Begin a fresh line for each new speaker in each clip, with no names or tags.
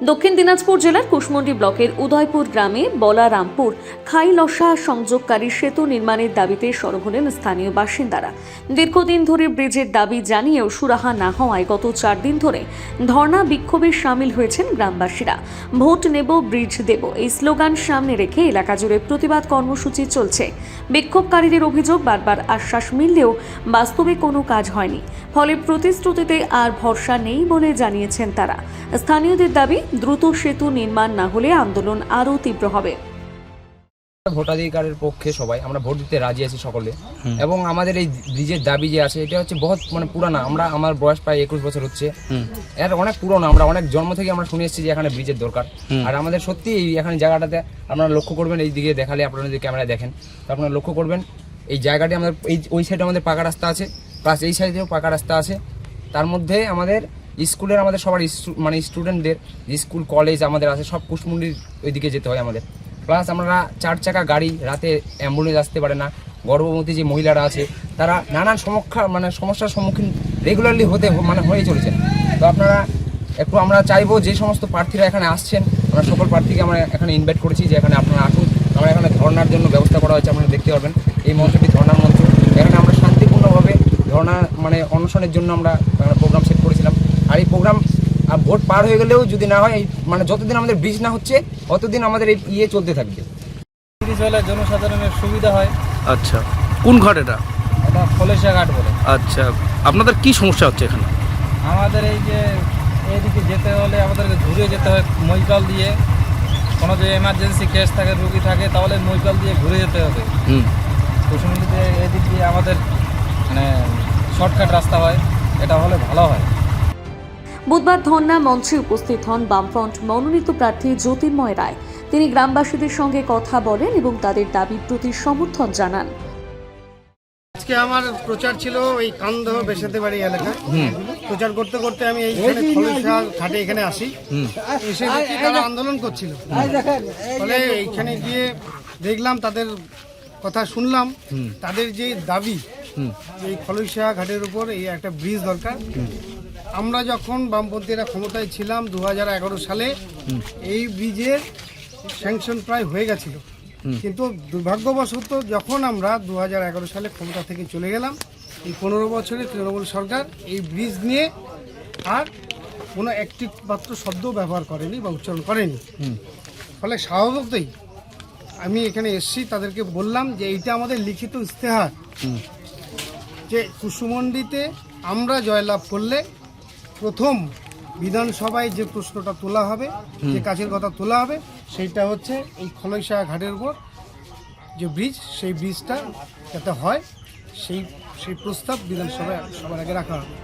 দক্ষিণ দিনাজপুর জেলার কুশমন্ডি ব্লকের উদয়পুর গ্রামে বলারামপুর খাইলসা সংযোগকারী সেতু নির্মাণের দাবিতে সরব হলেন স্থানীয় বাসিন্দারা। দীর্ঘদিন ধরে ব্রিজের দাবি জানিয়েও সুরাহা না হওয়ায় গত 4 দিন ধরে ধর্ণা বিক্ষোভে সামিল হয়েছেন গ্রামবাসীরা। ভোট নেব, ব্রিজ দেব, এই স্লোগান সামনে রেখে এলাকা জুড়ে প্রতিবাদ কর্মসূচি চলছে। বিক্ষোভকারীদের অভিযোগ, বারবার আশ্বাস মিললেও বাস্তবে কোনো কাজ হয়নি, ফলে প্রতিশ্রুতিতে আর ভরসা নেই বলে জানিয়েছেন তারা। স্থানীয়দের দাবি, দ্রুত সেতু নির্মাণ না হলে আন্দোলন আরও তীব্র হবে।
ভোটাধিকারের পক্ষে সবাই আমরা ভোট দিতে রাজি আছি সকলে, এবং আমাদের এই ব্রিজের দাবি যে আছে এটা হচ্ছে বহুত পুরানা। আমার বয়স প্রায় 21 বছর হচ্ছে, এর অনেক পুরনো। আমরা অনেক জন্ম থেকে আমরা শুনে এসেছি যে এখানে ব্রিজের দরকার। আর আমাদের সত্যি এখানে জায়গাটাতে আপনারা লক্ষ্য করবেন, এই দিকে দেখালে আপনারা যদি ক্যামেরায় দেখেন তো আপনারা লক্ষ্য করবেন এই জায়গাটি আমাদের ওই সাইডে আমাদের পাকা রাস্তা আছে, প্লাস এই সাইডেও পাকা রাস্তা আছে। তার মধ্যে আমাদের স্কুলের আমাদের সবার স্টুডেন্টদের স্কুল কলেজ আমাদের আছে, সব কুশমন্ডির ওইদিকে যেতে হয় আমাদের। প্লাস আমরা 4 চাকা গাড়ি, রাতে অ্যাম্বুলেন্স আসতে পারে না। গর্ভবতী যে মহিলারা আছে তারা নানান সমস্যার সম্মুখীন রেগুলারলি হয়ে চলেছেন। তো আপনারা একটু আমরা চাইবো যে সমস্ত প্রার্থীরা এখানে আসছেন, আমরা সকল প্রার্থীকে আমরা এখানে ইনভাইট করেছি যে এখানে আপনারা আসুন। আমরা এখানে ধর্নার জন্য ব্যবস্থা করা হয়েছে, আপনারা দেখতে পারবেন এই মঞ্চটি ধর্নার মঞ্চ। এখানে আমরা শান্তিপূর্ণভাবে ধর্না অনশনের জন্য আমরা প্রোগ্রাম সেট করেছিলাম। আর এই প্রোগ্রাম ভোট পার হয়ে গেলেও যদি না হয়, যতদিন আমাদের ব্রিজ না হচ্ছে ততদিন আমাদের এই চলতে থাকবে।
ব্রিজ হলে জনসাধারণের সুবিধা হয়।
আচ্ছা, কোন ঘাট এটা?
এটা খলেশা ঘাট বলে।
আচ্ছা, আপনাদের কি সমস্যা হচ্ছে এখানে?
আমাদের এই যে এইদিকে যেতে হলে আমাদেরকে ঘুরে যেতে হয় মহিকাল দিয়ে। কোনো যে এমার্জেন্সি কেস থাকে, রুগী থাকে, তাহলে মহিকাল দিয়ে ঘুরে যেতে হবে। কুশমন্ডিতে এদিক দিয়ে আমাদের শর্টকাট রাস্তা হয়, এটা হলে ভালো হয়।
বুধবার ধর্না মঞ্চে উপস্থিত হন বামফ্রন্ট মনোনীত প্রার্থী জ্যোতির্ময় রায়। তিনি গ্রামবাসীদের সঙ্গে কথা বলেন এবং তাদের দাবির প্রতি সমর্থন জানান।
আজকে আমার প্রচার ছিল ওই কান্দহ বেসাতে বাড়ি এলাকায়। প্রচার করতে করতে আমি এইখানে খলেশা ঘাটে এখানে আসি, এসে দেখি তারা আন্দোলন করছিল। ফলে এইখানে গিয়ে দেখলাম, তাদের কথা শুনলাম, তাদের যে দাবি এই খলেশা ঘাটের উপর এই একটা ব্রিজ দরকার। আমরা যখন বামপন্থীরা ক্ষমতায় ছিলাম 2011 সালে এই ব্রিজের স্যাংশন প্রায় হয়ে গেছিল, কিন্তু দুর্ভাগ্যবশত যখন আমরা 2011 সালে ক্ষমতা থেকে চলে গেলাম, এই 15 বছরে তৃণমূল সরকার এই ব্রিজ নিয়ে আর কোনো একটি মাত্র শব্দ ব্যবহার করেনি বা উচ্চারণ করেনি। ফলে স্বাভাবিকতই আমি এখানে এসেছি, তাদেরকে বললাম যে এইটা আমাদের লিখিত ইস্তেহার, যে কুশমন্ডিতে আমরা জয়লাভ করলে প্রথম বিধানসভায় যে প্রশ্নটা তোলা হবে, যে কাজের কথা তোলা হবে, সেইটা হচ্ছে এই খলেশা ঘাটের উপর যে ব্রিজ, সেই ব্রিজটা যাতে হয়, সেই প্রস্তাব বিধানসভায় সবার আগে রাখা হবে।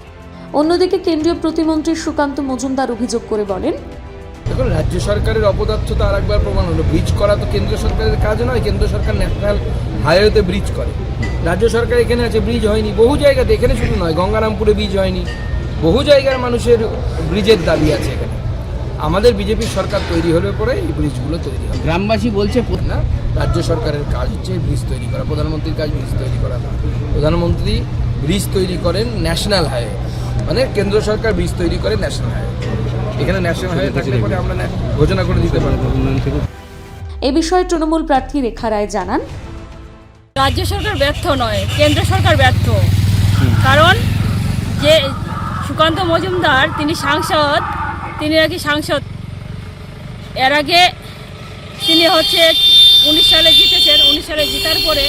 অন্যদিকে কেন্দ্রীয় প্রতিমন্ত্রী সুকান্ত মজুমদার অভিযোগ করে বলেন,
দেখুন, রাজ্য সরকারের অপদার্থতা আরেকবার প্রমাণ হলো। ব্রিজ করা তো কেন্দ্র সরকারের কাজ নয়। কেন্দ্র সরকার ন্যাশনাল হাইওয়েতে ব্রিজ করে, রাজ্য সরকার এখানে আছে, ব্রিজ হয়নি বহু জায়গাতে। এখানে শুধু নয়, গঙ্গারামপুরে ব্রিজ হয়নি, বহু জায়গার মানুষের ব্রিজের দাবি আছে এখানে। আমাদের বিজেপির সরকার তৈরি হলে পরে এই ব্রিজগুলো তৈরি হবে।
গ্রামবাসী বলছে
না, রাজ্য সরকারের কাজ হচ্ছে ব্রিজ তৈরি করা, প্রধানমন্ত্রীর কাজ ব্রিজ তৈরি করা না। প্রধানমন্ত্রী ব্রিজ তৈরি করেন ন্যাশনাল হাইওয়ে, কেন্দ্র সরকার ব্রিজ তৈরি করে ন্যাশনাল হাইওয়ে। এখানে ন্যাশনাল হাইওয়ে থাকলে পরে আমরা ঘোষণা করে দিতে পারবো।
এ বিষয়ে তৃণমূল প্রার্থী রেখা রায় জানান,
রাজ্য সরকার ব্যর্থ নয়, কেন্দ্র সরকার ব্যর্থ। কারণ যে সুকান্ত মজুমদার তিনি সাংসদ, তিনি নাকি সাংসদ, এর আগে তিনি 19 সালে জিতেছেন। 19 সালে জিতার পরে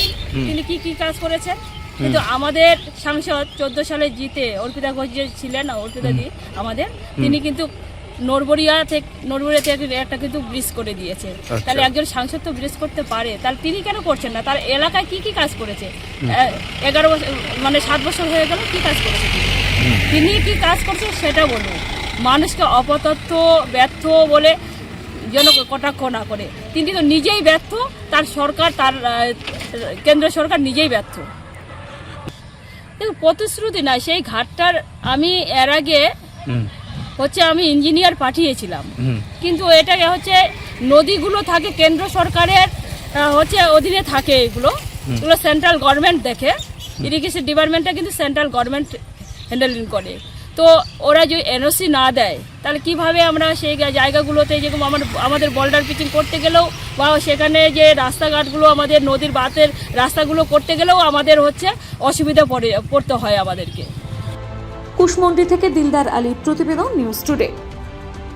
তিনি কি কাজ করেছেন, কিন্তু আমাদের সাংসদ 14 সালে জিতে অর্পিতা ঘোষ যে ছিলেন, অর্পিতা দি আমাদের, তিনি কিন্তু নরবরিয়া থেকে একটা কিন্তু ব্রিজ করে দিয়েছে। তাহলে একজন সাংসদ তো ব্রিজ করতে পারে, তাহলে তিনি কেন করছেন না? তার এলাকায় কি কাজ করেছে? 11 বছর 7 বছর হয়ে গেল, কি কাজ করেছে তিনি? কি কাজ করছে সেটা বলুন। মানুষকে অপতথ্য, ব্যর্থ বলে যেন কটাক্ষ না করে। তিনি তো নিজেই ব্যর্থ, তার সরকার, তার কেন্দ্র সরকার নিজেই ব্যর্থ। প্রতিশ্রুতি না, সেই ঘাটটার আমি এর আগে আমি ইঞ্জিনিয়ার পাঠিয়েছিলাম, কিন্তু এটা নদীগুলো থাকে কেন্দ্র সরকারের অধীনে থাকে, এগুলো সেন্ট্রাল গভর্নমেন্ট দেখে। ইরিগেশন ডিপার্টমেন্টটা কিন্তু সেন্ট্রাল গভর্নমেন্ট হ্যান্ডেলিং করে। তো তো ওরা যদি এনওসি না দেয় তাহলে কিভাবে আমরা সেই জায়গাগুলোতে যেরকম আমাদের বর্ডার পিচিং করতে গেলেও বা সেখানে যে রাস্তাঘাটগুলো আমাদের নদীর বাতের রাস্তাগুলো করতে গেলেও আমাদের হচ্ছে অসুবিধা পড়তে হয় আমাদেরকে।
কুশমন্ডি থেকে দিলদার আলীর প্রতিবেদন, নিউজ টুডে।